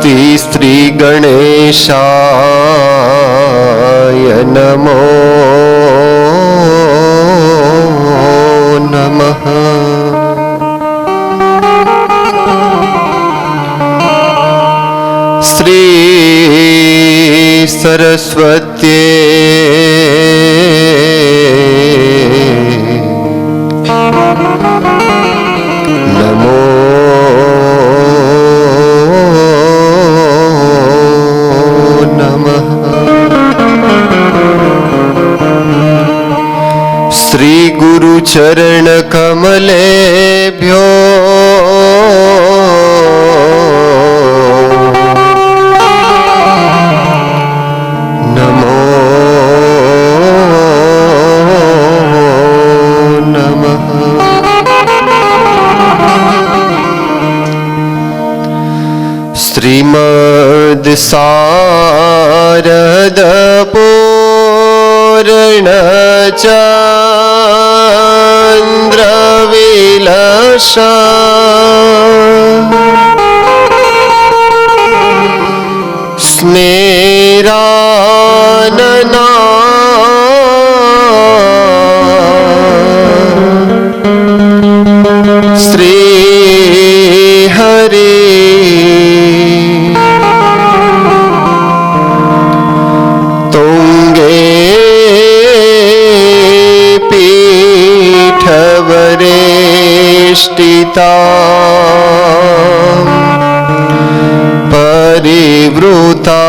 स्वस्ति श्री गणेशाय नमो नमः। श्री सरस्वती नमो नमः। श्री गुरु चरण कमलेभ्यो श्रीमद् शारद पूर्ण चंद्र विलसा स्मेरानना श्री हरि वरेष्टिता परिवृता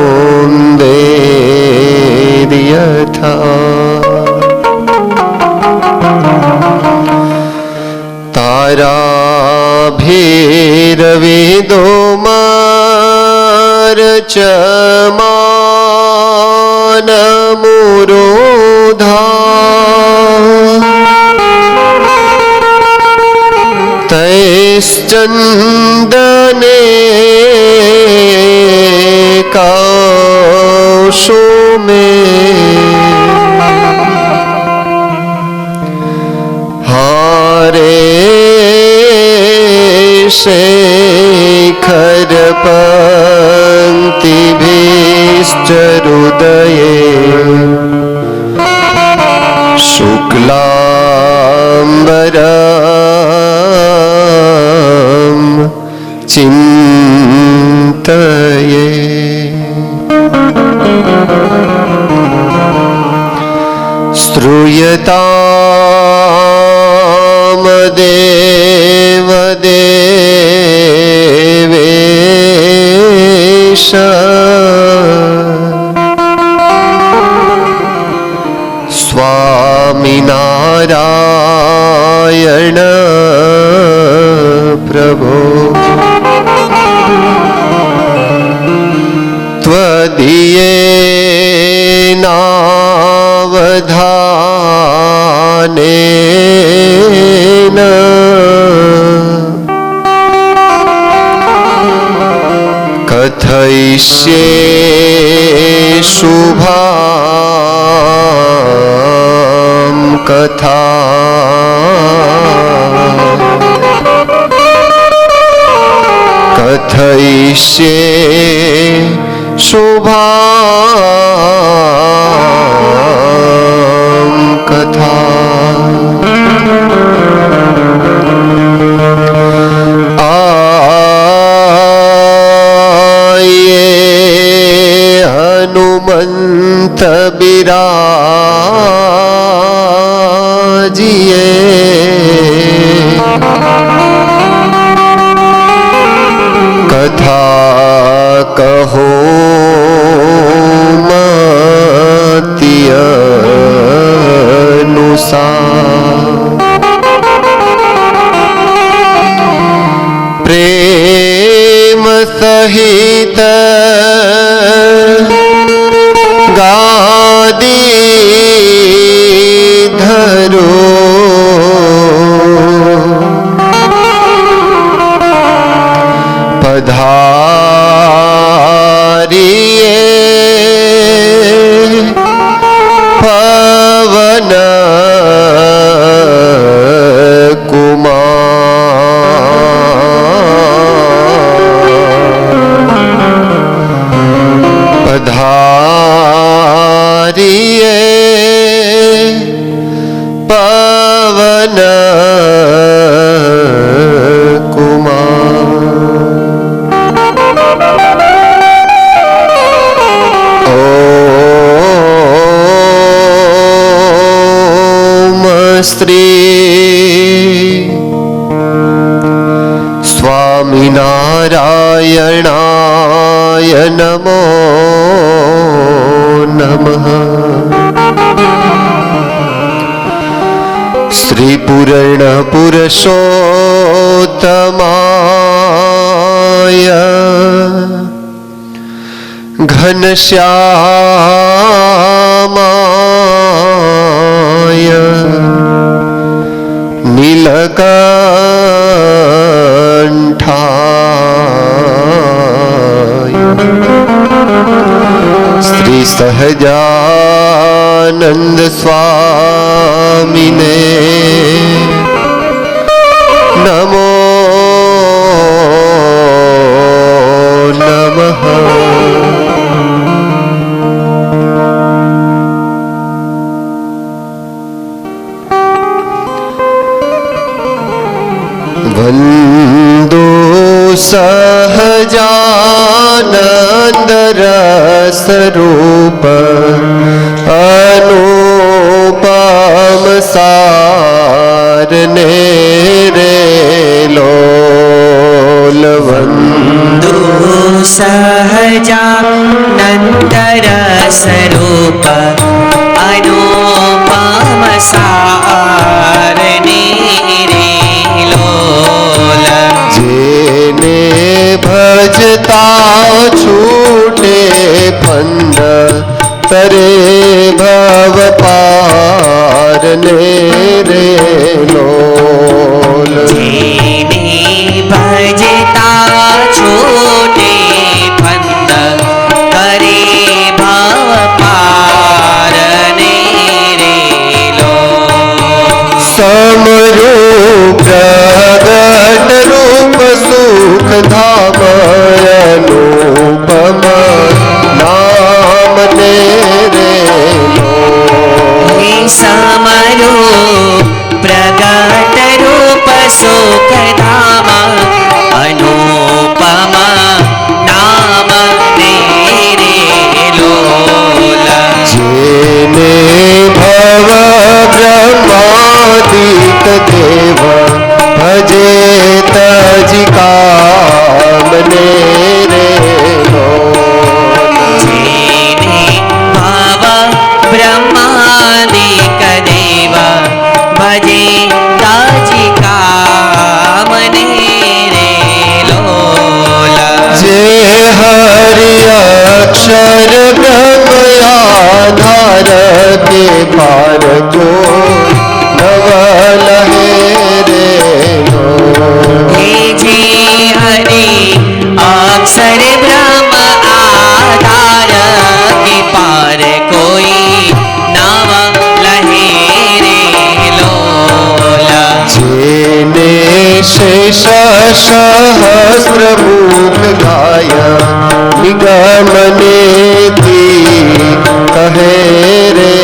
सद्भक्तवृन्दे यथा ताराभिरविदो मार्चमानमुरुधा तैश्चन्दने कौसुमे हारे शेखर पंक्तिभिश्चरुदये शुक्लाम्बरं चिन्तये। श्रूयतां देवदेवेश स्वामिनारायण प्रभो त्वदीयेनावधानेन कथयिष्ये शुभां कथा कथयिष्ये शुभां कथा। हनुमंत बिराजिए कथा कहो मति अनुसार प्रेम सहित गादी धरो पधारिए સ્ત્રી સ્વામિનારાયણાય નમો નમઃ. શ્રી પૂર્ણ પુરુષોત્તમાય ઘનશ્યામાય નીલકંઠાય શ્રી સહજાનંદ સ્વામીને નમો નમઃ. વંદો સહજાનંદ રસ રૂપ અનુપમ સારને રે લોલ. વંદો સહજાનંદ રસ રૂપ અનુપમ સારને રે લોલ. જેને ભજતા છૂટે ફંદ તરે ભવ પારને રે લોલ. જેને ભજતા છૂટે ફંદ કરે ભવ પારને રે લોલ. સમરૂપ પ્રગટ રૂપ સુખ ધામ અનુપમ નામ ને રે લોલ. સમરૂપ પ્રગટ રૂપ સુખ ધામ અનુપમ નામ ને રે લોલ. જેને ભવ બ્રહ્માદિક દેવ ભજે તજી કામને રે લોલ. જેને ભાવ બ્રહ્માદિક દેવ ભજે તાજી કામને રે લોલ. જે હરિ અક્ષર બ્રહ્મ આધાર કે પાર કો નવલ હે રે લોલ. જે હરિ અક્ષર બ્રહ્મ આધાર કે પાર કોઈ નવ લહે રે લોલ. જેને શેષ સહસ્ર મુખ ગાય નિગમનેથી કહે રે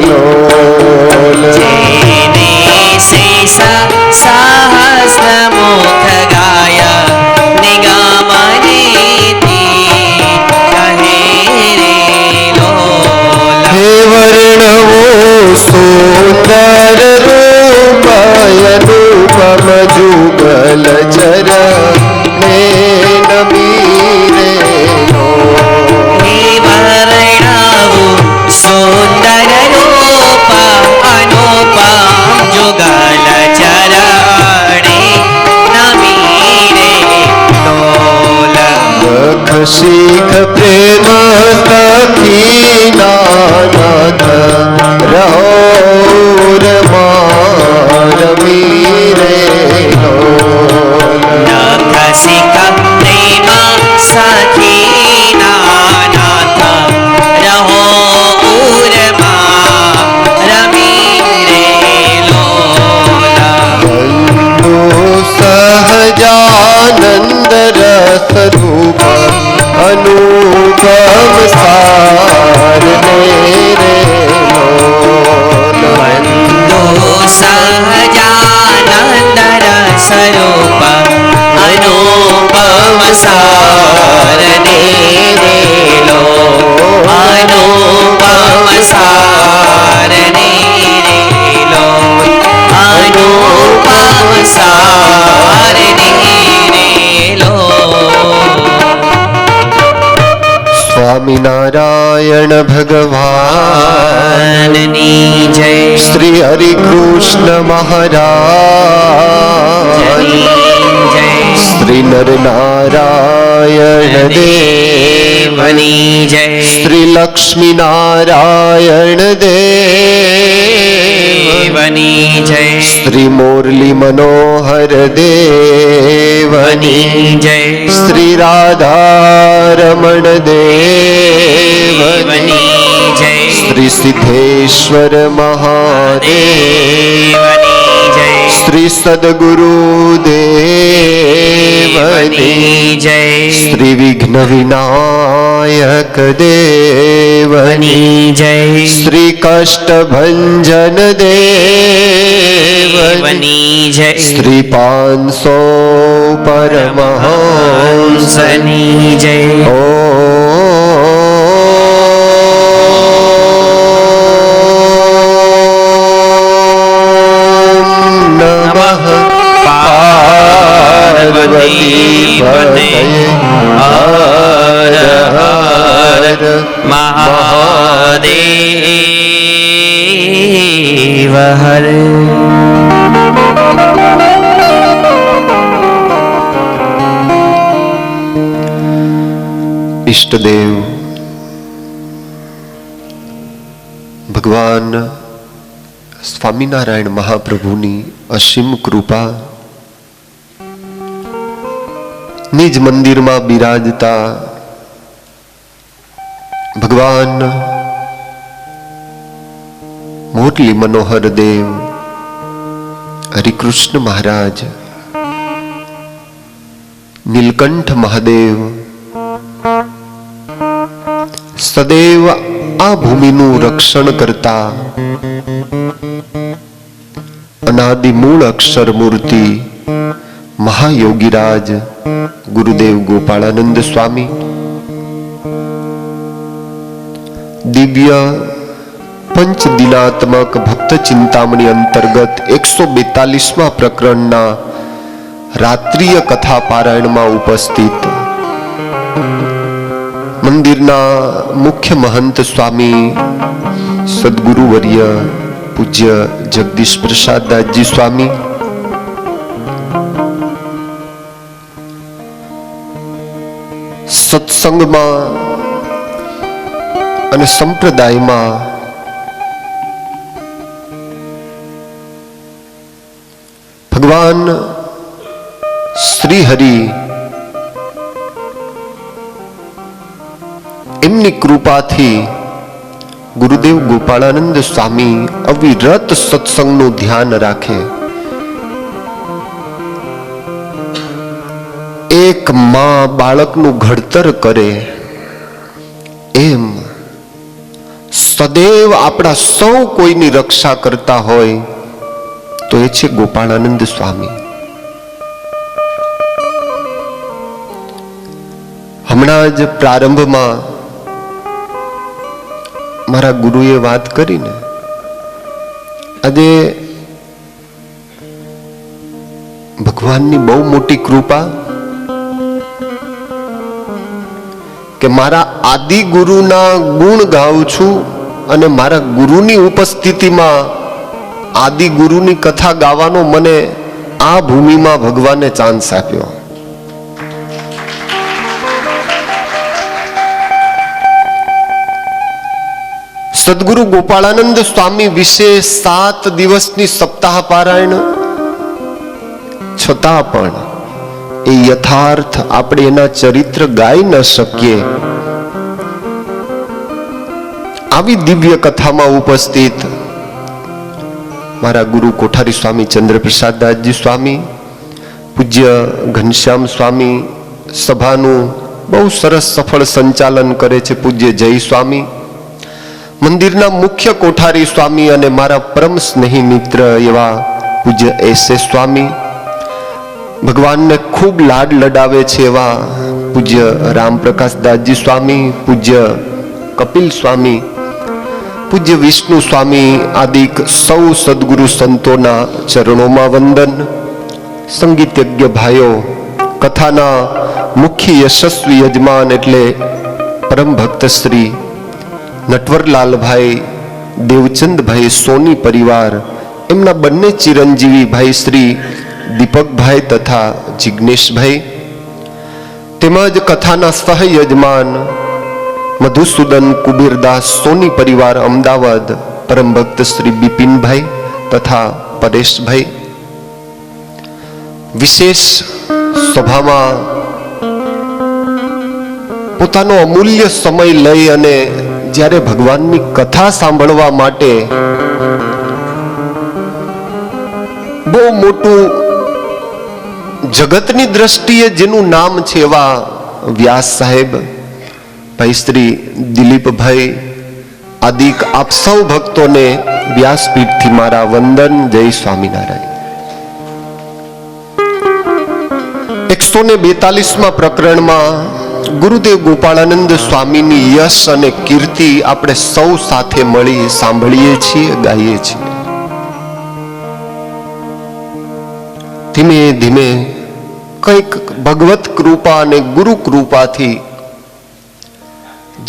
લોલ. જેને શેષ સહસ્ર મુખ ગાય નિગમનેથી કહે રે લોલ. હે વર્ણવો સુંદર રૂપય રૂપમ જુગલ ચર ને નમી રે લોલ. હે સ્વામિનારાયણ ભગવાન ની જય. શ્રી હરિ કૃષ્ણ મહારાજ જય. શ્રી નરનારાયણ દેવની જય. શ્રી લક્ષ્મી નારાયણ દેવની જય. શ્રી મુરલી મનોહર દેવની જય. શ્રી રાધારમણ દેવની જય. શ્રી સિદ્ધેશ્વર મહાદેવ જય. શ્રી સદગુરુ દેવની જય. શ્રી વિઘ્ન વિનાયક દેવની જય. શ્રી કષ્ટભંજન દેવની જય. શ્રી 500 પરમહંસની જય. ઓમ નમઃ પાર્વતી પતયે હર હર મહાદેવ હર. ઈષ્ટદેવ ભગવાન સ્વામિનારાયણ મહાપ્રભુની અસીમ કૃપા નિજ મંદિરમાં બિરાજતા ભગવાન મુરલી મનોહર દેવ હરિકૃષ્ણ મહારાજ નીલકંઠ મહાદેવ સદૈવ આ ભૂમિનું રક્ષણ કરતા અનાદિ મૂળ અક્ષર મૂર્તિ મહાયોગીરાજ ગુરુદેવ ગોપાળાનંદ સ્વામી દિવ્ય પંચદિનાત્મક ભક્ત ચિંતામણી અંતર્ગત 142મા પ્રકરણના રાત્રિય કથા પારાયણમાં ઉપસ્થિત મંદિરના મુખ્ય મહંત સ્વામી સદગુરુવર્ય પૂજ્ય જગદીશ પ્રસાદ દાસજી સ્વામી, સત્સંગમાં અને સંપ્રદાયમાં ભગવાન શ્રી હરિ એમની કૃપાથી ગુરુદેવ ગોપાળાનંદ સ્વામી અવિરત સત્સંગનું ધ્યાન રાખે. એક માં બાળકનું ઘડતર કરે એમ સદૈવ આપણા સૌ કોઈની રક્ષા કરતા હોય તો એ છે ગોપાળાનંદ સ્વામી. હમણાં જ પ્રારંભમાં મારા ગુરુએ વાત કરીને આજે ભગવાનની બહુ મોટી કૃપા કે મારા આદિ ગુરુના ગુણ ગાઉં છું અને મારા ગુરુની ઉપસ્થિતિમાં આદિ ગુરુની કથા ગાવાનો મને આ ભૂમિમાં ભગવાને ચાન્સ આપ્યો. સદગુરુ ગોપાળાનંદ સ્વામી વિશે 7 દિવસની સપ્તાહ પારાયણ, છતાં પણ એ યથાર્થ આપણે એના ચરિત્ર ગાઈ ન શકીએ. આવી દિવ્ય કથામાં ઉપસ્થિત મારા ગુરુ કોઠારી સ્વામી ચંદ્રપ્રસાદ દાસજી સ્વામી, પૂજ્ય ઘનશ્યામ સ્વામી સભાનું બહુ સરસ સફળ સંચાલન કરે છે પૂજ્ય જય સ્વામી, મંદિરના મુખ્ય કોઠારી સ્વામી અને મારા પરમ સ્નેહી મિત્ર એવા પૂજ્ય એસ.એસ. સ્વામી, ભગવાનને ખૂબ લાડ લડાવે છે એવા પૂજ્ય રામપ્રકાશ દાસજી સ્વામી, પૂજ્ય કપિલ સ્વામી, પૂજ્ય વિષ્ણુ સ્વામી આદિક સૌ સદગુરુ સંતોના ચરણોમાં વંદન. સંગીતજ્ઞ ભાઈઓ, કથાના મુખ્ય યશસ્વી યજમાન એટલે પરમ ભક્ત શ્રી નટવરલાલભાઈ દેવચંદભાઈ સોની પરિવાર, એમના બંને ચિરંજીવી ભાઈ શ્રી દીપકભાઈ તથા જિજ્ઞેશભાઈ, તેમજ કથાના સહયજમાન મધુસૂદન કુબીરદાસ સોની પરિવાર અમદાવાદ, પરમ ભક્ત શ્રી બિપિનભાઈ તથા પરેશભાઈ. વિશેષ સભામાં પોતાનો અમૂલ્ય સમય લઈ અને જ્યારે ભગવાનની કથા સાંભળવા માટે બહુ મોટું જગતની દ્રષ્ટિએ જેનું નામ છે એવા વ્યાસ સાહેબ, ભાઈ શ્રી દિલીપભાઈ આદિક આપ સૌ ભક્તોને વ્યાસપીઠથી મારા વંદન. જય સ્વામિનારાયણ. 142માં પ્રકરણમાં ગુરુદેવ ગોપાળાનંદ સ્વામીની યશ અને કીર્તિ આપણે સૌ સાથે મળી સાંભળીએ છીએ, ગાઈએ છીએ. ધીમે ધીમે કંઈક ભગવત કૃપા અને ગુરુ કૃપાથી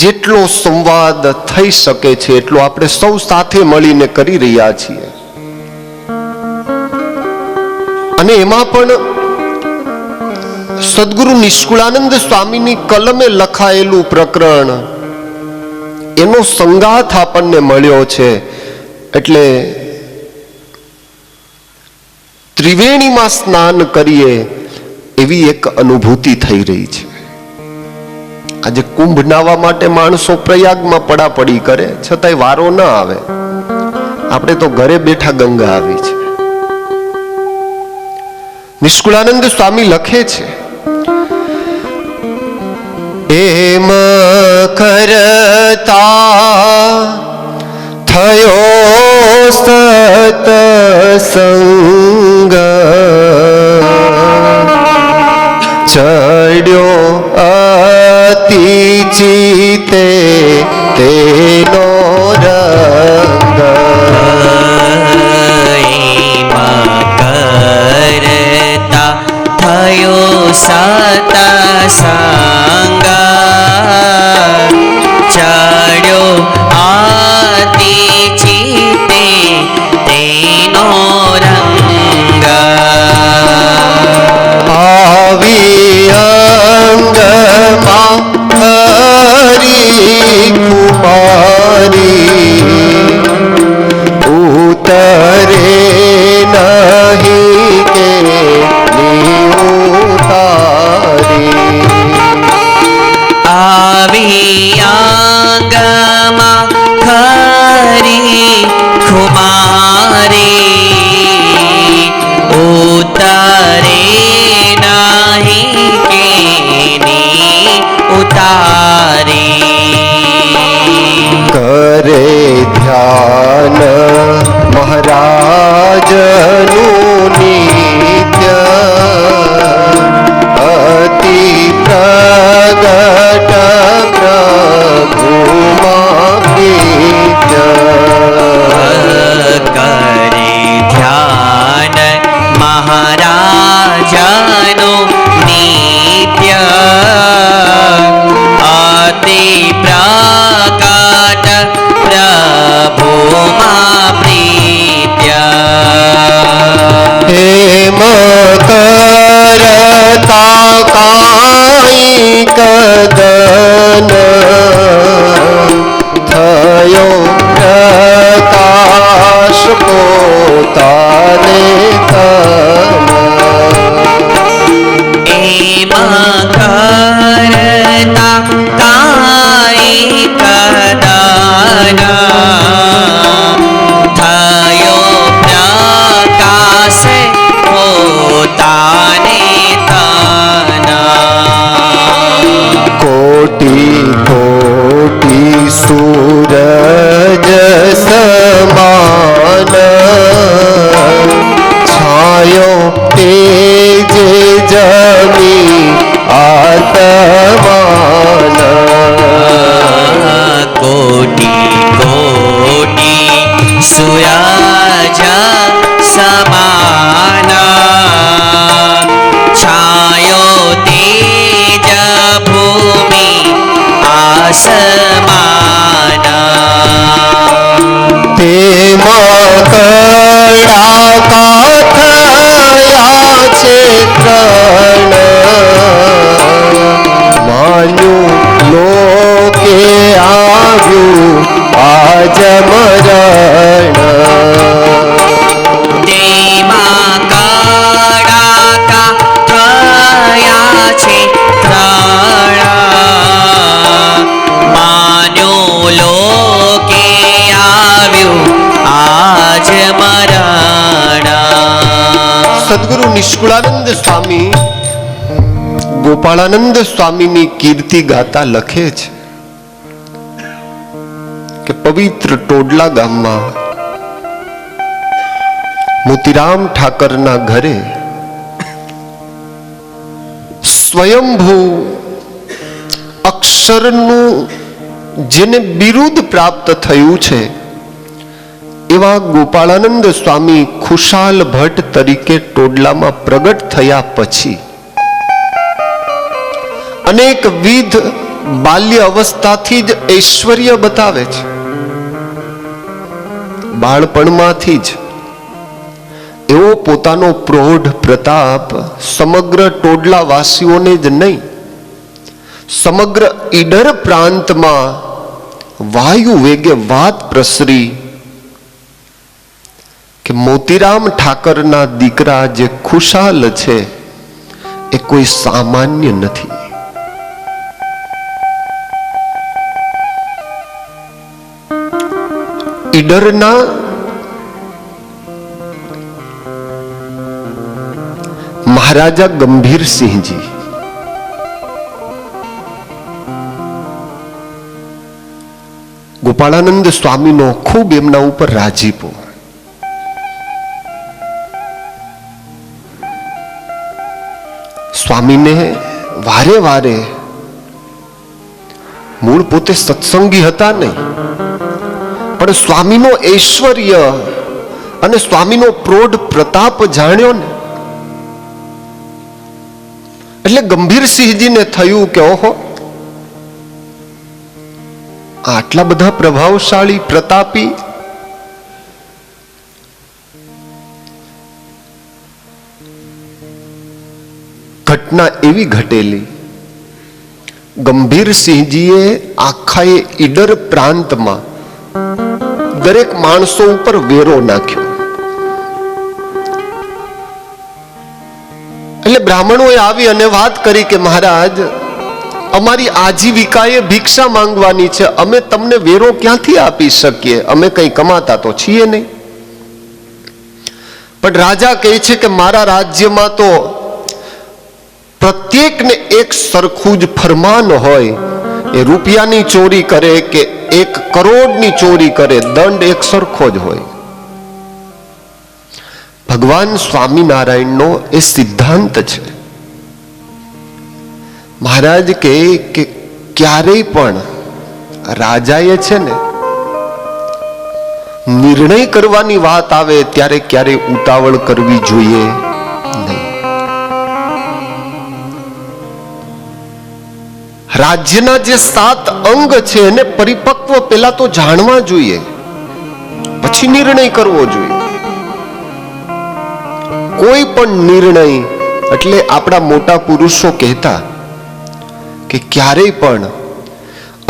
જેટલો સંવાદ થઈ શકે છે એટલો આપણે સૌ સાથે મળીને કરી રહ્યા છીએ. અને એમાં પણ સદગુરુ નિષ્કુળાનંદ સ્વામીની કલમે લખાયેલું પ્રકરણ, એનો સંગાથ આપણને મળ્યો છે. એટલે ત્રિવેણીમાં સ્નાન કરીએ એવી એક અનુભૂતિ થઈ રહી છે. આજે કુંભ નાવા માટે માણસો પ્રયાગમાં પડાપડી કરે, છતાંય વારો ના આવે. આપણે તો ઘરે બેઠા ગંગા આવી છે. નિષ્કુળાનંદ સ્વામી લખે છે, એમ કરતા થયો સતસંગ, ચડ્યો અતિ ચિતે તેનો રંગ. કરતા થયો સતસંગ, ચડ્યો આતિ ચિતે તેનો રંગ. આવી અંગમાં હરી કુમારી, ઉતરે નહીં કે ઉતારી. આવી આંગમાં ખરી ખુમારી, ઉતરે નહીં કેની ઉતારી. કરે ધ્યાન મહારાજનું નિત્ય, અતિ પ્રગટ પ્રભુમાં પ્રીત્ય. કરે ધ્યાન મહારાજનું નિત્ય, અતિ પ્રગટ પ્રભુમાં પ્રીત્ય. હેમ કરતા કાંઈ કદન, થયો પ્રકાશ પોતાને તન. એમાં કરતા કાંઈ કદન, થયો પ્રકાશ પોતાને તન. કોટી કોટી સૂરજ સમાન, છાયો તેજ જમી આત્માન. કોટી કોટી સૂરજ સમાન, વિપુલાનંદ સ્વામી ગોપાળાનંદ સ્વામીની કીર્તિ ગાતા લખે છે કે પવિત્ર ટોડલા ગામમાં મોતીરામ ઠાકરના ઘરે સ્વયંભૂ અક્ષરનું જેને બિરુદ પ્રાપ્ત થયું છે એવા ગોપાળાનંદ સ્વામી ખુશાલ ભટ્ટ તરીકે ટોડલામાં પ્રગટ થયા પછી અનેકવિધ બાલ્ય અવસ્થાથી જ ઐશ્વર્ય બતાવે છે. બાળપણમાંથી જ એવો પોતાનો પ્રૌઢ પ્રતાપ સમગ્ર ટોડલા વાસીઓને જ નહીં, સમગ્ર ઈડર પ્રાંતમાં વાયુ વેગે વાત પ્રસરી કે મોતીરામ ઠાકરના દીકરા જે ખુશાલ છે એ કોઈ સામાન્ય નથી. ઈડરના મહારાજા ગંભીરસિંહજી ગોપાળાનંદ સ્વામીનો ખૂબ એમના ઉપર રાજીપો. સ્વામીને વારે વારે, મૂળ પોતે સત્સંગી હતા નહીં, પણ સ્વામીનો ઐશ્વર્ય અને સ્વામીનો પ્રૌઢ પ્રતાપ જાણ્યો ને એટલે ગંભીરસિંહજીને થયું કે ઓહો, આટલા બધા પ્રભાવશાળી પ્રતાપી ઘટના એવી ઘટેલી. ગંભીરસિંહજીએ આખા ઈડર પ્રાંતમાં દરેક માણસો ઉપર વેરો નાખ્યો. એટલે બ્રાહ્મણોએ આવી અને વાત કરી કે મહારાજ, અમારી આજીવિકાએ ભિક્ષા માંગવાની છે, અમે તમને વેરો ક્યાંથી આપી શકીએ, અમે કંઈ કમાતા તો છીએ નહીં. પણ રાજા કહે છે કે મારા રાજ્યમાં તો પ્રત્યેકને એક સરખું જ ફરમાન હોય. એ રૂપિયાની ચોરી કરે કે 1 કરોડની ચોરી કરે, દંડ એક સરખો જ હોય. ભગવાન સ્વામિનારાયણનો એ સિદ્ધાંત છે. મહારાજ કહે કે ક્યારેય પણ રાજાએ છે ને નિર્ણય કરવાની વાત આવે ત્યારે ક્યારેય ઉતાવળ કરવી જોઈએ નહીં. રાજ્યના જે 7 અંગ છે એને પરિપક્વ પહેલા તો જાણવા જોઈએ, પછી નિર્ણય કરવો જોઈએ. કોઈ પણ નિર્ણય, એટલે આપણા મોટા પુરુષો કહેતા કે ક્યારેય પણ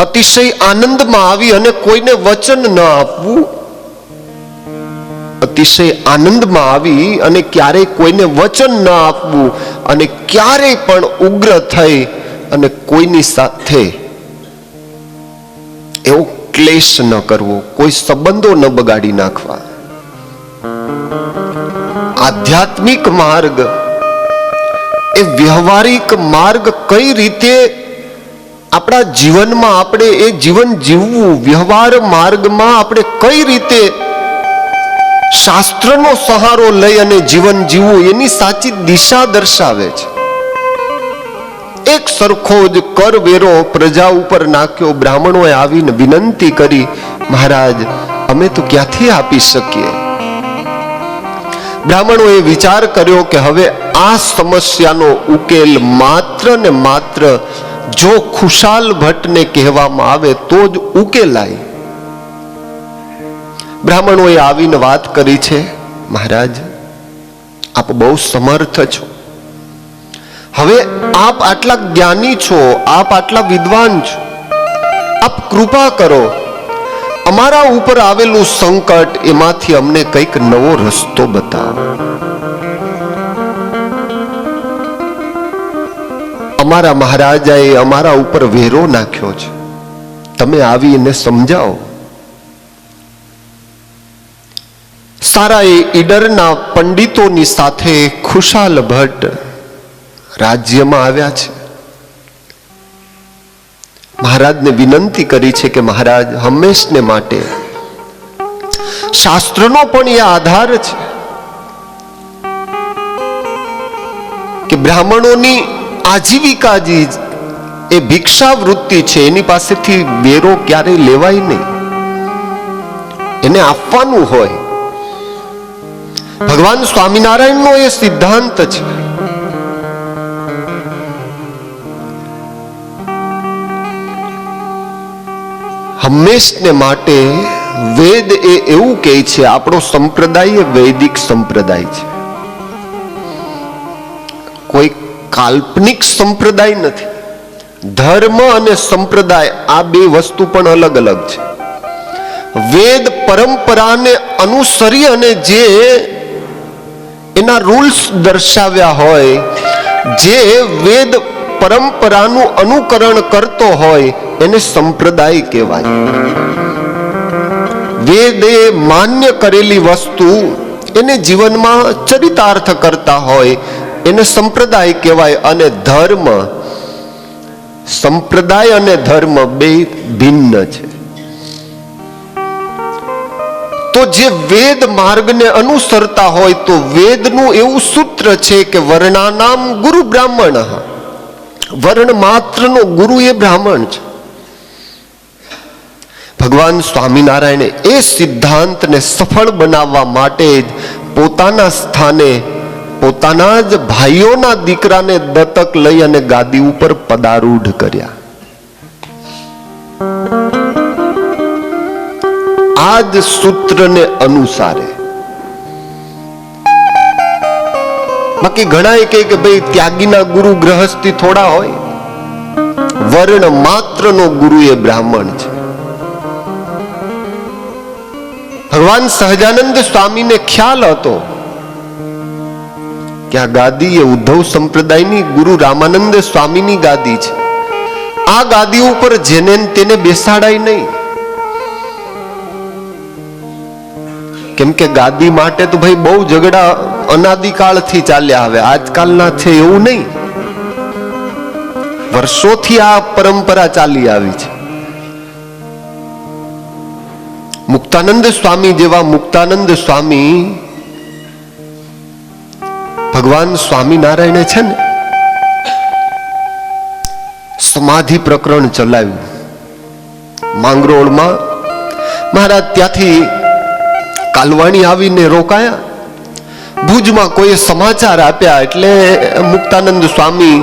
અતિશય આનંદમાં આવી અને કોઈને વચન ન આપવું, અતિશય આનંદમાં આવી અને ક્યારેય કોઈને વચન ન આપવું, અને ક્યારેય પણ ઉગ્ર થઈ અને કોઈની સાથે એવો ક્લેશ ન કરવો, કોઈ સંબંધો ન બગાડી નાખવા. આધ્યાત્મિક માર્ગ એ વ્યવહારિક માર્ગ કઈ રીતે આપણા જીવનમાં આપણે એ જીવન જીવવું, વ્યવહાર માર્ગમાં આપણે કઈ રીતે શાસ્ત્રનો સહારો લઈ અને જીવન જીવવું એની સાચી દિશા દર્શાવે છે. એક સરખો જ કરવેરો પ્રજા ઉપર નાખ્યો. બ્રાહ્મણોએ આવીને વિનંતી કરી, મહારાજ અમે તો ક્યાંથી આપી શકીએ. બ્રાહ્મણોએ વિચાર કર્યો કે હવે આ સમસ્યાનો ઉકેલ માત્ર ને માત્ર જો ખુશાલ ભટ્ટને કહેવામાં આવે તો જ ઉકેલાય. બ્રાહ્મણોએ આવીને વાત કરી છે, મહારાજ આપ બહુ સમર્થ છો, હવે આપ આટલા જ્ઞાની છો, આપ આટલા વિદ્વાન છો, આપ કૃપા કરો, અમારા ઉપર આવેલું સંકટ એમાંથી અમને કંઈક નવો રસ્તો બતાવો. અમારા મહારાજાએ અમારા ઉપર વેરો નાખ્યો છે, તમે આવીને સમજાવો. સારા એ ઈડરના પંડિતોની સાથે ખુશાલ ભટ્ટ રાજ્યમાં આવ્યા છે. મહારાજને વિનંતી કરી છે કે મહારાજ હંમેશને માટે શાસ્ત્રનો પણ એ આધાર છે કે બ્રાહ્મણોની આજીવિકા એ ભિક્ષાવૃત્તિ છે, એની પાસેથી વેરો ક્યારેય લેવાય નહીં, એને આપવાનું હોય. ભગવાન સ્વામિનારાયણનો એ સિદ્ધાંત છે. હંમેશને માટે વેદ એ એવું કહે છે, આપણો સંપ્રદાય એ વૈદિક સંપ્રદાય છે, કોઈ કાલ્પનિક સંપ્રદાય નથી. ધર્મ અને સંપ્રદાય આ બે વસ્તુ પણ અલગ અલગ છે. વેદ પરંપરાને અનુસરી અને જે એના રૂલ્સ દર્શાવ્યા હોય, જે વેદ પરંપરાનું અનુકરણ કરતો હોય એને સંપ્રદાય કહેવાય. વેદે માન્ય કરેલી વસ્તુ એને જીવનમાં ચરિતાર્થ કરતા હોય એને સંપ્રદાય કહેવાય. અને ધર્મ, સંપ્રદાય અને ધર્મ બે ભિન્ન છે. તો જે વેદ માર્ગને અનુસરતા હોય તો વેદનું એવું સૂત્ર છે કે વર્ણાનામ ગુરુ બ્રાહ્મણ, વર્ણ માત્રનો ગુરુ એ બ્રાહ્મણ છે. ભગવાન સ્વામિનારાયણે એ સિદ્ધાંતને સફળ બનાવવા માટે જ પોતાના સ્થાને પોતાના જ ભાઈઓના દીકરાને દત્તક લઈ અને ગાદી ઉપર પદારૂઢ કર્યા. આ જ સૂત્રને અનુસારે. બાકી ઘણા કહે કે ભાઈ ત્યાગીના ગુરુ ગ્રહસ્થી થોડા હોય, વર્ણ માત્રનો ગુરુ એ બ્રાહ્મણ છે. ભગવાન સહજાનંદ સ્વામીને ખ્યાલ હતો કે આ ગાદી એ ઉદ્ધવ સંપ્રદાયની ગુરુ રામાનંદ સ્વામીની ગાદી છે. આ ગાદી ઉપર જેને તેને બેસાડાય નહીં, કેમ કે ગાદી માટે તો ભાઈ બહુ ઝઘડા અનાદિકાળથી ચાલ્યા આવે, આજકાલના છે એવું નહીં. વર્ષોથી આ પરંપરા ચાલી આવી છે. મુક્તાનંદ સ્વામી જેવા મુક્તાનંદ સ્વામી, ભગવાન સ્વામિનારાયણે છે ને સમાધિ પ્રકરણ ચલાવ્યું માંગરોળમાં. મહારાજ ત્યાંથી કાલવાણી આવીને રોકાયા. ભુજમાં કોઈએ સમાચાર આપ્યા એટલે મુક્તાનંદ સ્વામી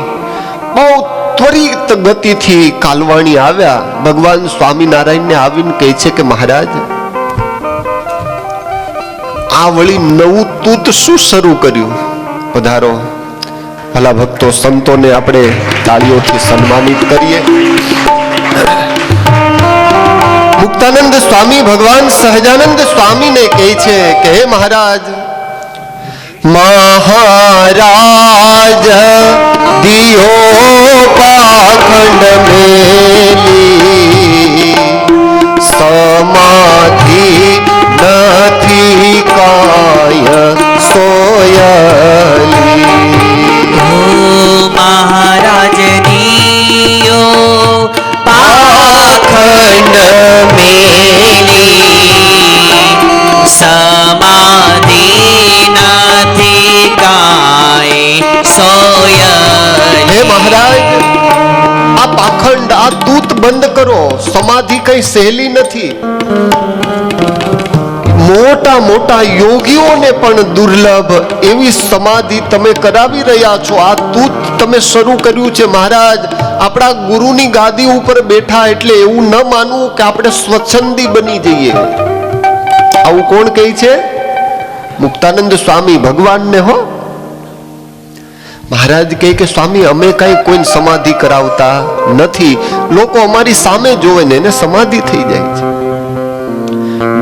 બહુ ત્વરિત ગતિથી કાલવાણી આવ્યા. ભગવાન સ્વામિનારાયણને આવીને કહે છે કે મહારાજ, આ વળી નવું તૂત શું શરૂ કર્યું? પધારો. ભલા ભક્તો, સંતોને આપણે તાળીઓથી સન્માનિત કરીએ. મુક્તાનંદ સ્વામી ભગવાન સહજાનંદ સ્વામીને કહે છે કે હે મહારાજ, મહારાજ દિયો પાખંડ મેલી, સમાધિ નથી કાય સોયલી. મહારાજ દિયો પાખંડ મેલી, સમાધિ નથી કાય સોયલી. હે મહારાજ, આ પાખંડ, આ તૂત બંધ કરો. સમાધિ કઈ સહેલી નથી. મોટા મોટા યોગીઓને પણ દુર્લભ એવી સમાધિ તમે કરાવી રહ્યા છો. આ તૂત તમે શરૂ કર્યું છે. મહારાજ, આપણા ગુરુની ગાદી ઉપર બેઠા એટલે એવું ન માનવું કે આપણે સ્વચ્છંદી બની જઈએ. આવું કોણ કહે છે? મુક્તાનંદ સ્વામી ભગવાનને. હો, મહારાજ કહે કે સ્વામી, અમે કઈ કોઈ સમાધિ કરાવતા નથી. લોકો અમારી સામે જોવે ને એને સમાધિ થઈ જાય છે.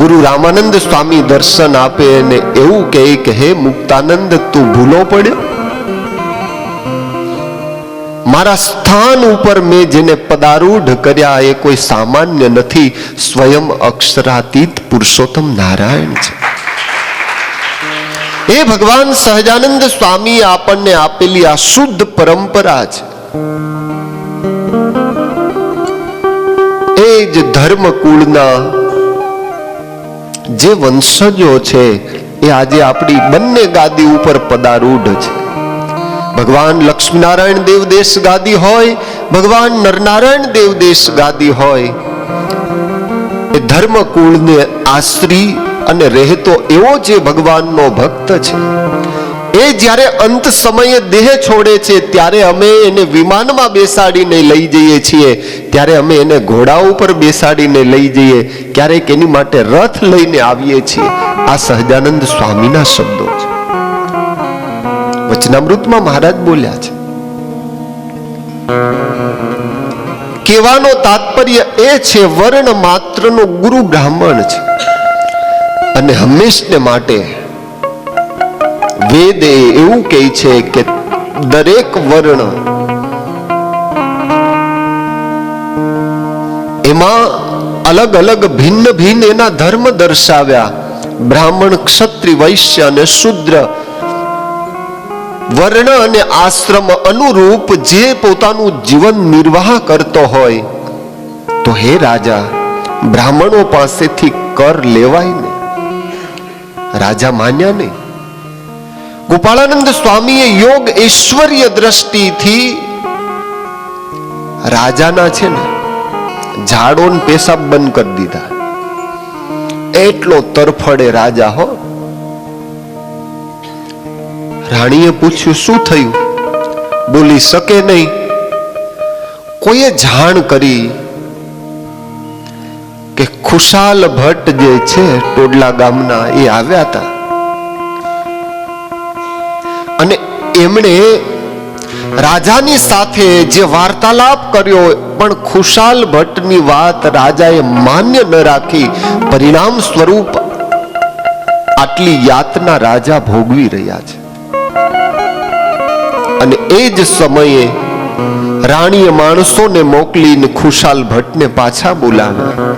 ગુરુ રામાનંદ સ્વામી દર્શન આપે અને એવું કહે કે હે મુક્તાનંદ, તું ભૂલો પડ્યો. મારા સ્થાન ઉપર મેં જેને પદારૂઢ કર્યા એ કોઈ સામાન્ય નથી, સ્વયં અક્ષરાતીત પુરુષોત્તમ નારાયણ છે. એ ભગવાન સહજાનંદ સ્વામી આપણને આપેલી આ શુદ્ધ પરંપરા છે. એ જ ધર્મકુળના જે વંશજો છે એ આજે આપણી બંને ગાદી ઉપર પદારૂઢ છે. ભગવાન લક્ષ્મીનારાયણ દેવ દેશ ગાદી હોય, ભગવાન નરનારાયણ દેવ દેશ ગાદી હોય, એ ધર્મકુળને આશ્રી અને રહેતો એવો જે ભગવાનનો ભક્ત છે, એ જ્યારે અંત સમયે દેહ છોડે છે ત્યારે અમે એને વિમાનમાં બેસાડીને લઈ જઈએ છીએ, ત્યારે અમે એને ઘોડા ઉપર બેસાડીને લઈ જઈએ, ક્યારેક એની માટે રથ લઈને આવીએ છીએ. આ સહજાનંદ સ્વામીના શબ્દો છે. વચનામૃતમાં મહારાજ બોલ્યા છે. કહેવાનો તાત્પર્ય એ છે, વર્ણ માત્રનો ગુરુ બ્રાહ્મણ છે અને હંમેશને માટે વેદ એવું કહે છે કે દરેક વર્ણ એમાં અલગ અલગ ભિન્ન ભિન્ન એના ધર્મ દર્શાવ્યા. બ્રાહ્મણ, ક્ષત્રિય, વૈશ્ય અને શૂદ્ર વર્ણ અને આશ્રમ અનુરૂપ જે પોતાનું જીવન નિર્વાહ કરતો હોય, તો હે રાજા, બ્રાહ્મણો પાસેથી કર લેવાય ને. રાજા માન્યા નહીં. ગોપાળાનંદ સ્વામીએ યોગ ઐશ્વર્ય દ્રષ્ટિથી રાજાના છે ને ઝાડો ને પેશાબ બંધ કરી દીધા. એટલો તરફડે રાજા હો. રાણીએ પૂછ્યું, શું થયું? બોલી શકે નહીં. કોઈએ જાણ કરી કે ખુશાલ ભટ્ટ જે છે ટોડલા ગામના, એ આવ્યા હતા અને એમણે રાજાની સાથે જે વાર્તાલાપ કર્યો, પણ ખુશાલ ભટ્ટની વાત રાજાએ માન્ય ન રાખી. પરિણામ સ્વરૂપ આટલી યાતના રાજા ભોગવી રહ્યા છે. અને એ જ સમયે રાણીએ માણસોને મોકલીને ખુશાલ ભટ્ટને પાછા બોલાવ્યા.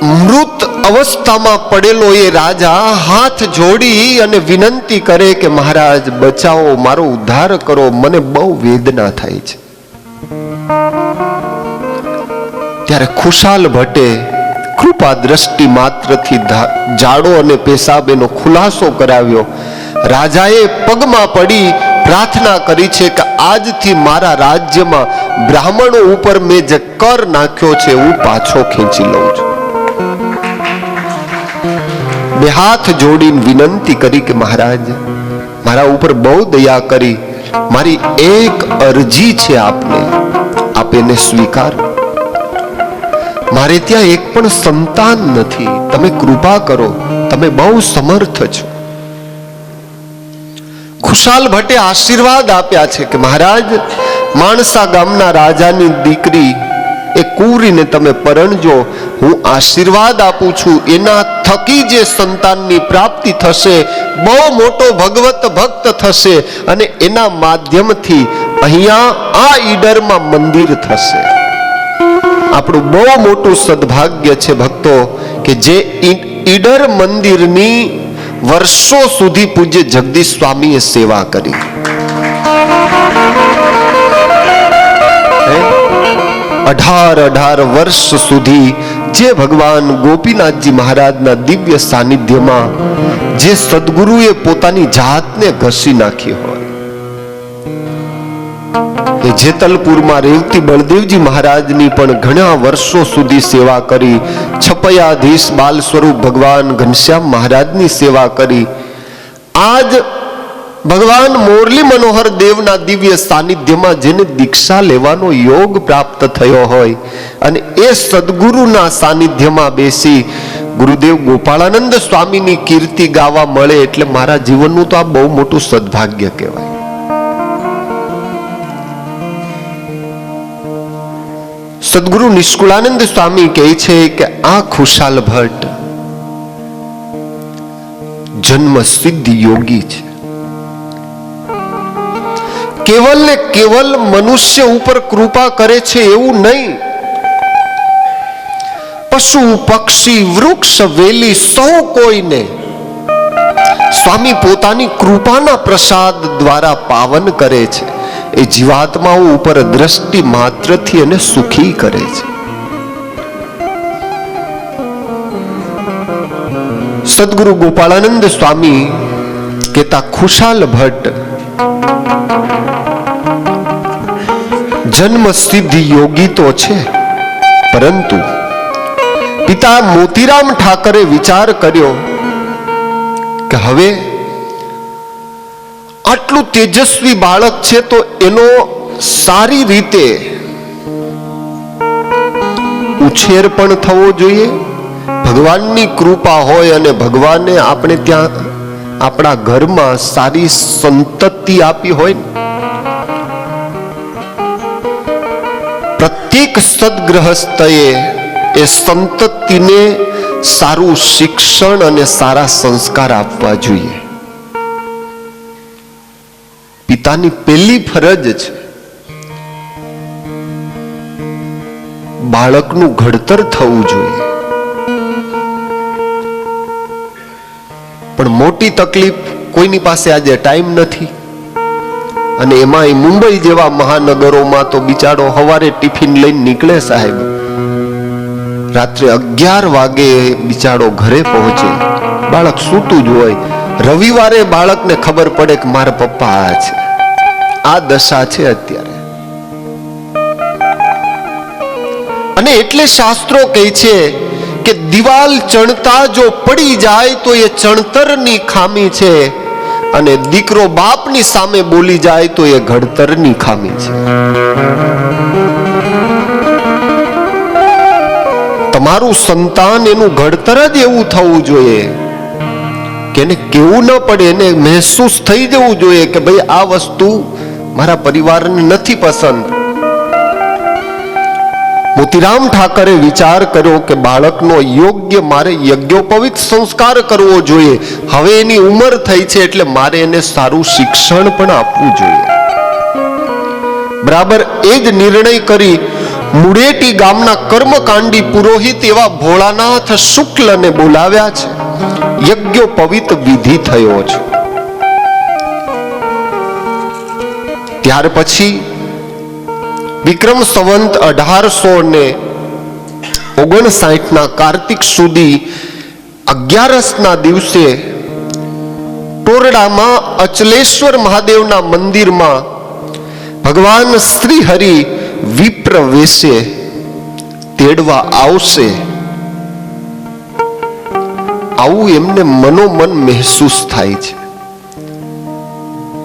મૃત અવસ્થામાં પડેલો એ રાજા હાથ જોડી અને વિનંતી કરે કે મહારાજ બચાવો, મારો ઉદ્ધાર કરો, મને બહુ વેદના થાય છે. ત્યારે ખુશાલ ભટ્ટે કૃપા દ્રષ્ટિ માત્રથી ઝાડો અને પેશાબ એનો ખુલાસો કરાવ્યો. રાજાએ પગમાં પડી પ્રાર્થના કરી છે કે આજથી મારા રાજ્યમાં બ્રાહ્મણો ઉપર મેં જે કર નાખ્યો છે હું પાછો ખેંચી લઉં છું. બે હાથ જોડીને વિનંતી કરી કે મહારાજ, મારા ઉપર બહુ દયા કરી, મારી એક અરજી છે આપને, આપ એને સ્વીકારો. મારે ત્યાં એક પણ સંતાન નથી, તમે કૃપા કરો, તમે બહુ સમર્થ છો. ખુશાલ ભટ્ટે આશીર્વાદ આપ્યા છે કે મહારાજ, માણસા ગામના રાજાની દીકરી એ કુંવરીને તમે પરણજો. હું આશીર્વાદ આપું છું, એના થકી જે સંતાનની પ્રાપ્તિ થશે, બહુ મોટો ભગવત ભક્ત થશે અને એના માધ્યમથી અહીંયા આ ઈડરમાં મંદિર થશે. આપણું બહુ મોટું સદભાગ્ય છે ભક્તો કે જે ઈડર મંદિરની વર્ષો સુધી પૂજ્ય જગદીશ સ્વામીએ સેવા કરી. 18 વર્ષ સુધી જે ભગવાન ગોપીનાથજી મહારાજના દિવ્ય સાનિધ્યમાં જે સદગુરુએ પોતાની જાતને ઘસી નાખી હોય, એ જેતલપુરમાં રેવતી બળદેવજી મહારાજની પણ ઘણા વર્ષો સુધી સેવા કરી. છપયાધીશ બાલ સ્વરૂપ ભગવાન ઘનશ્યામ મહારાજની સેવા કરી. આજ ભગવાન મોરલી મનોહર દેવના દિવ્ય સાનિધ્યમાં જેને દીક્ષા લેવાનો યોગ પ્રાપ્ત થયો હોય અને એ સદગુરુના સાનિધ્યમાં બેસી ગુરુદેવ ગોપાળાનંદ સ્વામીની કીર્તિ ગાવા મળે એટલે મારા જીવનનું તો આ બહુ મોટું સદભાગ્ય કહેવાય. સદગુરુ નિષ્કુળાનંદ સ્વામી કહે છે કે આ ખુશાલ ભટ્ટ જન્મ સિદ્ધ યોગી છે. કેવલ ને કેવલ મનુષ્ય ઉપર કૃપા કરે છે એવું નહીં, પશુ પક્ષી વૃક્ષ વેલી સૌ કોઈને સ્વામી પોતાની કૃપાના પ્રસાદ દ્વારા પાવન કરે છે. એ જીવાત્માઓ ઉપર દ્રષ્ટિ માત્રથી એને સુખી કરે છે. સદગુરુ ગોપાળાનંદ સ્વામી કહેતા, ખુશાલ ભટ્ટ જન્મ સિદ્ધ યોગી તો છે, પરંતુ પિતા મોતીરામ ઠાકરે વિચાર કર્યો કે હવે આટલું તેજસ્વી બાળક છે તો એનો સારી રીતે ઉછેર પણ થવો જોઈએ. ભગવાનની કૃપા હોય અને ભગવાને આપણે ત્યાં આપણા ઘરમાં સારી સંતતિ આપી હોય ને, પ્રત્યેક સદગ્રહસ્થએ એ સંતતિને સારું શિક્ષણ અને સારા સંસ્કાર આપવા જોઈએ. પિતાની પહેલી ફરજ છે બાળકનું ઘડતર થવું જોઈએ. પણ મોટી તકલીફ, કોઈની પાસે આજે ટાઈમ નથી. અને એમાં મુંબઈ જેવા મહાનગરોમાં તો બિચારો સવારે ટિફિન લઈને નીકળે સાહેબ, રાત્રે 11 વાગે બિચારો ઘરે પહોંચે, બાળક સૂતું જ હોય. રવિવારે બાળકને ખબર પડે કે મારા પપ્પા આ છે. આ દશા છે અત્યારે. અને એટલે શાસ્ત્રો કહે છે કે દિવાલ ચણતા જો પડી જાય તો એ ચણતરની ખામી છે, અને દીકરો બાપની સામે બોલી જાય તો એ ઘડતરની ખામી છે. તમારું સંતાન એનું ઘડતર જ એવું થવું જોઈએ કે એને કેવું ન પડે, એને મહેસૂસ થઈ જવું જોઈએ કે ભાઈ આ વસ્તુ મારા પરિવારને નથી પસંદ. મોતીરામ ઠાકરે વિચાર કર્યો કે બાળકનો યોગ્ય મારે યજ્ઞોપવિત સંસ્કાર કરવો જોઈએ. હવે એની ઉંમર થઈ છે એટલે મારે એને સારું શિક્ષણ પણ આપવું જોઈએ. બરાબર એ જ નિર્ણય કરી મુડેટી ગામના કર્મકાંડી પુરોહિત એવા ભોળાનાથ શુક્લને બોલાવ્યા છે. યજ્ઞોપવિત વિધિ થયો છે. ત્યાર પછી વિક્રમ સંવંત 1859 કાર્તિક સુધી 11 દિવસે ટોરડામાં અચલેશ્વર મહાદેવના મંદિરમાં ભગવાન શ્રી હરિ વિપ્ર વેશે તેડવા આવશે, આવું એમને મનોમન મહેસૂસ થાય છે.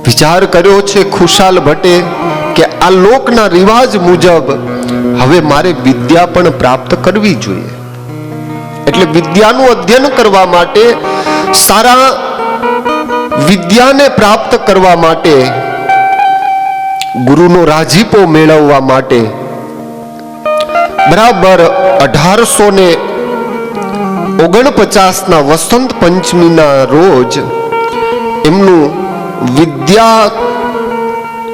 વિચાર કર્યો છે ખુશાલ ભટ્ટે કે આ લોકના રિવાજ મુજબ હવે મારે વિદ્યા પણ પ્રાપ્ત કરવી જોઈએ. એટલે વિદ્યાનું અધ્યયન કરવા માટે, સારા વિદ્યાને પ્રાપ્ત કરવા માટે, ગુરુનો રાજીપો મેળવવા માટે બરાબર 1849 વસંત પંચમીના રોજ એમનું વિદ્યા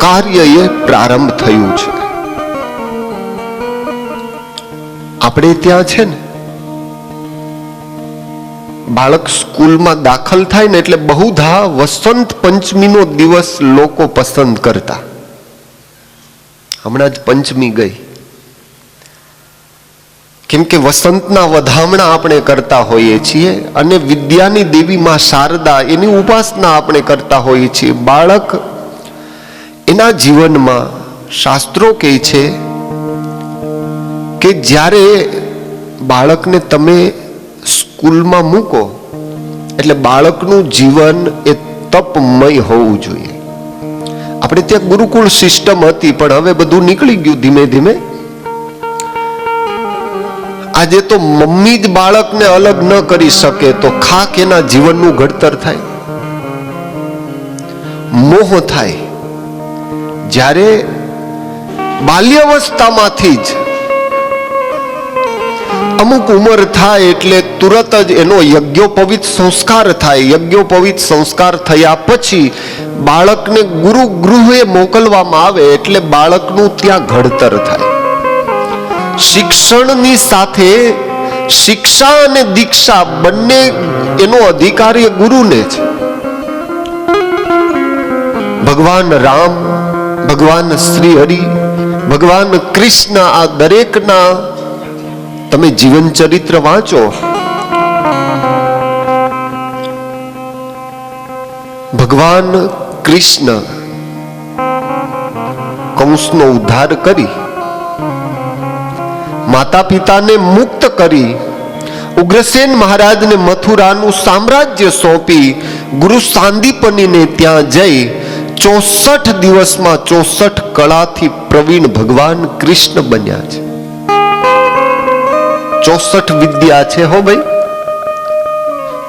કાર્ય એ પ્રારંભ થયું છે. આપણે ત્યાં છે ને, બાળક સ્કૂલમાં દાખલ થાય ને એટલે બહુધા વસંત પંચમીનો દિવસ લોકો પસંદ કરતા. હમણાં જ પંચમી ગઈ, કેમ કે વસંતના વધામણા આપણે કરતા હોઈએ છીએ અને વિદ્યાની દેવી માં શારદા એની ઉપાસના આપણે કરતા હોઈએ છીએ. બાળક એના જીવનમાં શાસ્ત્રો કહે છે કે જ્યારે બાળકને તમે સ્કૂલમાં મૂકો એટલે બાળકનું જીવન એ તપમય હોવું જોઈએ. આપણે ત્યાં ગુરુકુળ સિસ્ટમ હતી, પણ હવે બધું નીકળી ગયું ધીમે ધીમે. આજે તો મમ્મી જ બાળકને અલગ ન કરી શકે તો ખાક એના જીવનનું ઘડતર થાય, મોહ થાય. જ્યારે બાલ્યાવસ્થામાંથી જ અમુક ઉંમર થાય એટલે તુરત જ એનો યજ્ઞોપવિત સંસ્કાર થાય. યજ્ઞોપવિત સંસ્કાર થયા પછી બાળકને ગુરુ ગૃહે મોકલવામાં આવે એટલે બાળકનું ત્યાં ઘડતર થાય. શિક્ષણની સાથે શિક્ષા અને દીક્ષા બંને એનો અધિકાર એ ગુરુને છે. ભગવાન રામ, ભગવાન શ્રી હરિ, ભગવાન કૃષ્ણ, આ દરેકના તમે જીવન ચરિત્ર વાંચો. ભગવાન કૃષ્ણ કંસનો ઉદ્ધાર કરી, માતા પિતાને મુક્ત કરી, ઉગ્રસેન મહારાજને મથુરાનું સામ્રાજ્ય સોંપી, ગુરુ સાંદીપનીને ત્યાં જઈ 64 દિવસમાં 64 કળાથી પ્રવીણ ભગવાન કૃષ્ણ બન્યા છે. 64 વિદ્યા છે હો ભાઈ.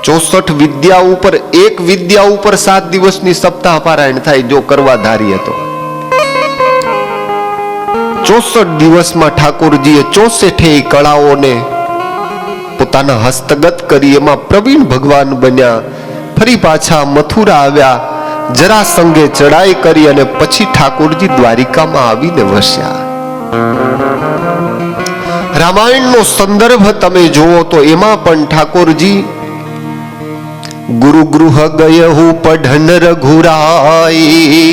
64 વિદ્યા ઉપર એક વિદ્યા ઉપર 7 દિવસની સપ્તાહ પારાયણ થાય જો કરવા ધારીએ તો. 64 દિવસમાં ઠાકોરજીએ 64 કળાઓને પોતાના હસ્તગત કરી, એમાં પ્રવીણ ભગવાન બન્યા. ફરી પાછા મથુરા આવ્યા, જરાસંઘે ચડાઈ કરી અને પછી ઠાકોરજી દ્વારિકામાં આવીને વસ્યા. રામાયણનો સંદર્ભ તમે જુઓ તો એમાં પણ ઠાકોરજી ગુરુ ગૃહ ગયહુ પઢન રઘુરાઈ,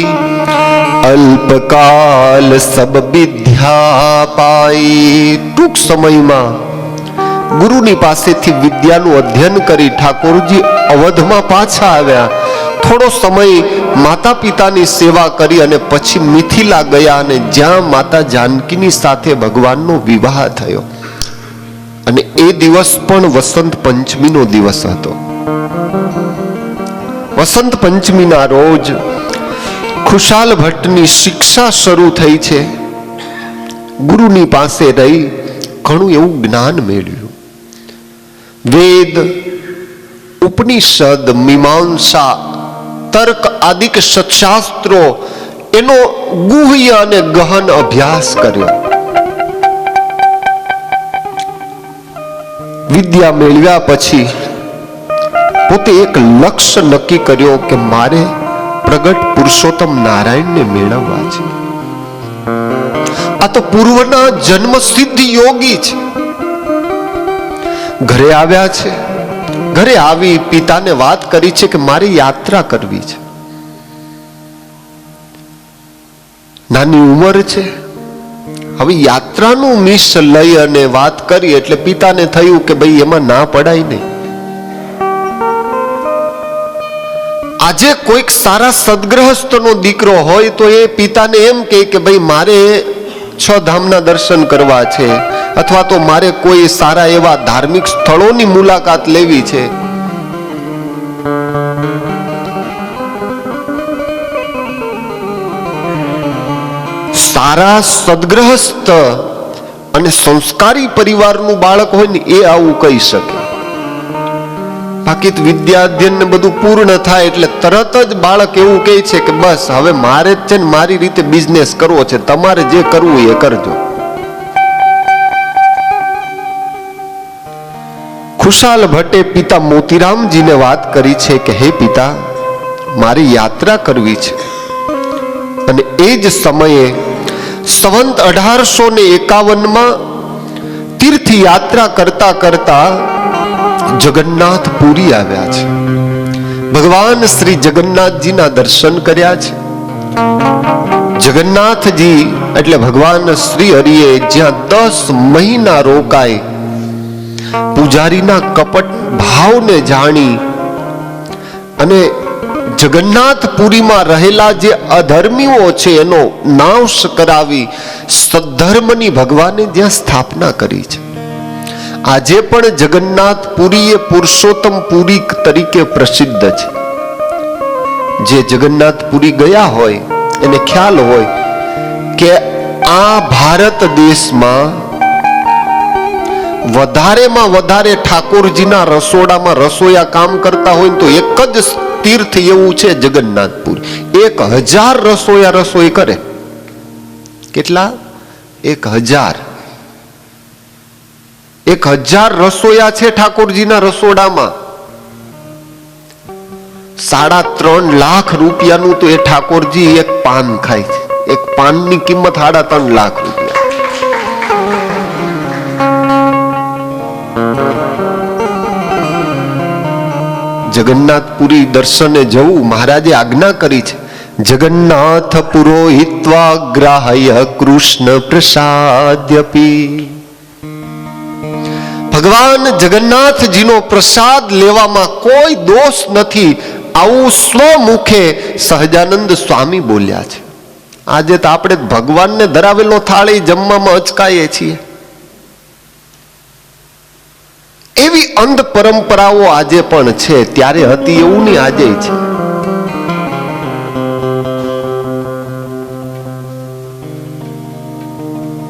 અલ્પકાલ સબ વિદ્યા પાઈ. ટૂંક સમયમાં ગુરુની પાસેથી વિદ્યાનું અધ્યયન કરી ઠાકોરજી અવધમાં પાછા આવ્યા. થોડો સમય માતા પિતાની સેવા કરી અને પછી મિથિલા ગયા અને જ્યાં માતા જાનકીની સાથે ભગવાનનો વિવાહ થયો. અને એ દિવસ પણ વસંત પંચમીનો દિવસ હતો. વસંત પંચમીના રોજ ખુશાલ ભટ્ટની શિક્ષા શરૂ થઈ છે. ગુરુની પાસે રહી ઘણું એવું જ્ઞાન મેળવ્યું. વેદ, ઉપનિષદ, મીમાંસા, તર્ક આદિક સત્શાસ્ત્રો એનો ગુહ્ય અને ગહન અભ્યાસ કર્યો. વિદ્યા મેળવ્યા પછી પોતે એક લક્ષ્ય નક્કી કર્યો કે મારે પ્રગટ પુરુષોત્તમ નારાયણને મેળવવા છે. આ તો પૂર્વના જન્મ સિદ્ધ યોગી છે. ઘરે આવ્યા છે. ઘરે આવી પિતાને વાત કરી છે કે મારી યાત્રા કરવી છે. નાની ઉંમર છે, હવે યાત્રાનું મિશ લઈ અને વાત કરી એટલે પિતાને થયું કે ભાઈ એમાં ના પડાય નહીં. આજે કોઈક સારા સદગ્રહસ્થનો દીકરો હોય તો એ પિતાને એમ કહે કે ભાઈ મારે 6 ધામના દર્શન કરવા છે, અથવા તો મારે કોઈ સારા એવા ધાર્મિક સ્થળોની મુલાકાત લેવી છે. સારા સદગ્રહસ્થ અને સંસ્કારી પરિવારનું બાળક હોય ને એ આવું કહી શકે. બાકી વિદ્યા અધ્યયન ને બધું પૂર્ણ થાય એટલે તરત જ બાળક એવું કહે છે કે બસ હવે મારે જ છે ને મારી રીતે બિઝનેસ કરવો છે, તમારે જે કરવું એ કરજો. ખુશાલ ભટ્ટે પિતા મોતીરામજીને વાત કરી છે કે હે પિતા, મારી યાત્રા કરવી છે. અને એ જ સમયે સંવંત 1851માં તીર્થ યાત્રા કરતા કરતા જગન્નાથપુરી આવ્યા છે. ભગવાન શ્રી જગન્નાથજીના દર્શન કર્યા છે. જગન્નાથજી એટલે ભગવાન શ્રી હરિએ જ્યાં 10 મહિના રોકાય, પૂજારીના કપટ ભાવને જાણી અને જગન્નાથપુરીમાં રહેલા જે અધર્મીઓ છે એનો નાશ કરાવી સદ્ધર્મની ભગવાને જ્યાં સ્થાપના કરી છે. આજે પણ જગન્નાથપુરી એ પુરુષોત્તમ પુરી તરીકે પ્રસિદ્ધ છે. જે જગન્નાથપુરી ગયા હોય એને ખ્યાલ હોય કે આ ભારત દેશમાં વધારેમાં વધારે ઠાકોરજીના રસોડામાં રસોયા કામ કરતા હોય તો એક જ તીર્થ એવું છે જગન્નાથપુરી. 1000 રસોયા રસોઈ કરે. કેટલા? 1000. 1000 રસોયા છે ઠાકોરજીના રસોડામાં. 3.5 લાખ રૂપિયાનું તો એ ઠાકોરજી એક પાન ખાય છે. એક પાનની કિંમત 3.5 લાખ રૂપિયા. જગન્નાથપુરી દર્શને જવું મહારાજે આજ્ઞા કરી છે. જગન્નાથ પુરોહિત્વા ગ્રાહ્ય કૃષ્ણ પ્રસાદ્યપી. ભગવાન જગન્નાથજીનો પ્રસાદ લેવામાં કોઈ દોષ નથી, આવું સ્વમુખે સહજાનંદ સ્વામી બોલ્યા છે. આજે તો આપણે ભગવાનને ધરાવેલો થાળી જમવામાં અચકાઈએ છીએ. એવી અંધ પરંપરાઓ આજે પણ છે. ત્યારે હતી એવું નહીં, આજે છે.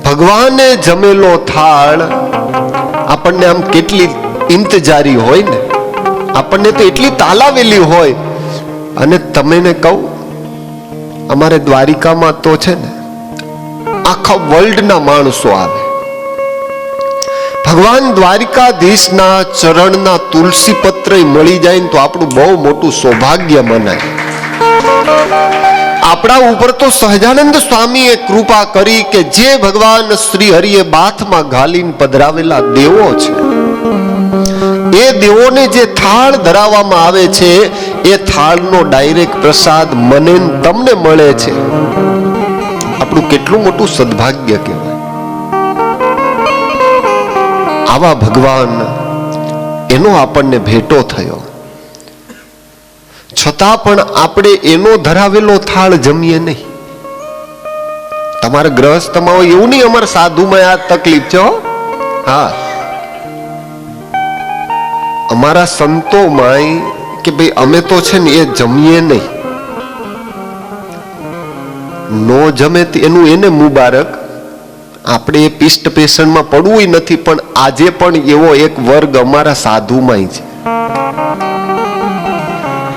ભગવાને જમેલો થાળ આપણને આમ કેટલી ઇંતજારી હોય ને, આપણને તો એટલી તાલાવેલી હોય. અને તમને કહું, અમારે દ્વારિકામાં તો છે ને આખા વર્લ્ડના માણસો આવે. ભગવાન દ્વારિકાધીશના ચરણના તુલસી પત્ર મળી જાય ને તો આપણું બહુ મોટું સૌભાગ્ય મનાય. આપણા ઉપર તો સહજાનંદ સ્વામીએ કૃપા કરી કે જે ભગવાન શ્રી હરિએ બાથમાં ઘાલીને પધરાવેલા દેવો છે, એ દેવોને જે થાળ ધરાવવામાં આવે છે, એ થાળનો ડાયરેક્ટ પ્રસાદ મને તમને મળે છે. આપણું કેટલું મોટું સદભાગ્ય કહેવાય. આવા ભગવાન, એનો આપણને ભેટો થયો, છતાં પણ આપણે એનો ધરાવેલો થાળ જમીએ નહીં. તમારા ગ્રહસ્થમાં હોય એવું નહીં, અમારા સાધુમાં આ તકલીફ છે. હા, અમારા સંતોમાં કે ભાઈ અમે તો છે ને એ જમીએ નહીં. નો જમે એનું એને મુબારક, આપણે એ પિષ્ટ પેષણમાં પડવું નથી. પણ આજે પણ એવો એક વર્ગ અમારા સાધુમાં છે.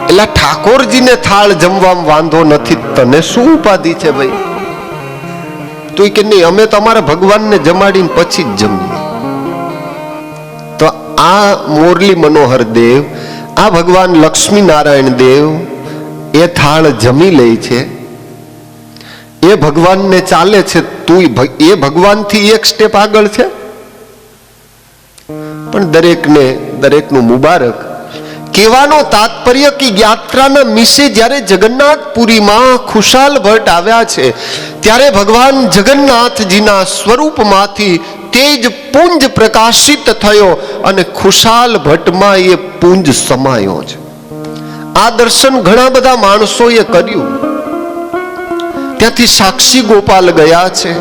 એટલે ઠાકોરજીને થાળ જમવામાં વાંધો નથી, તને શું ઉપાધિ છે ભાઈ? તો કે નહીં, અમે તમારા ભગવાનને જમાડીને પછી જ જમીએ. તો આ મોરલી મનોહર દેવ, આ ભગવાન લક્ષ્મી નારાયણ દેવ એ થાળ જમી લે છે, એ ભગવાનને ચાલે છે. તું એ ભગવાનથી એક સ્ટેપ આગળ છે. પણ દરેકનું મુબારક. કહેવાનો તાત્પર્ય કે યાત્રાના મિશે જ્યારે જગન્નાથપુરીમાં ખુશાલ ભટ્ટ આવ્યા છે, ત્યારે ભગવાન જગન્નાથજીના સ્વરૂપમાંથી તેજ પુંજ પ્રકાશિત થયો અને ખુશાલ ભટ્ટમાં એ પુંજ સમાયો છે. આ દર્શન ઘણા બધા માણસોએ કર્યું. ત્યાંથી સાક્ષી ગોપાલ ગયા છે.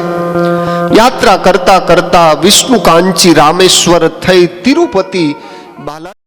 યાત્રા કરતા કરતા વિષ્ણુ કાંચી રામેશ્વર થઈ તિરુપતિ બાલા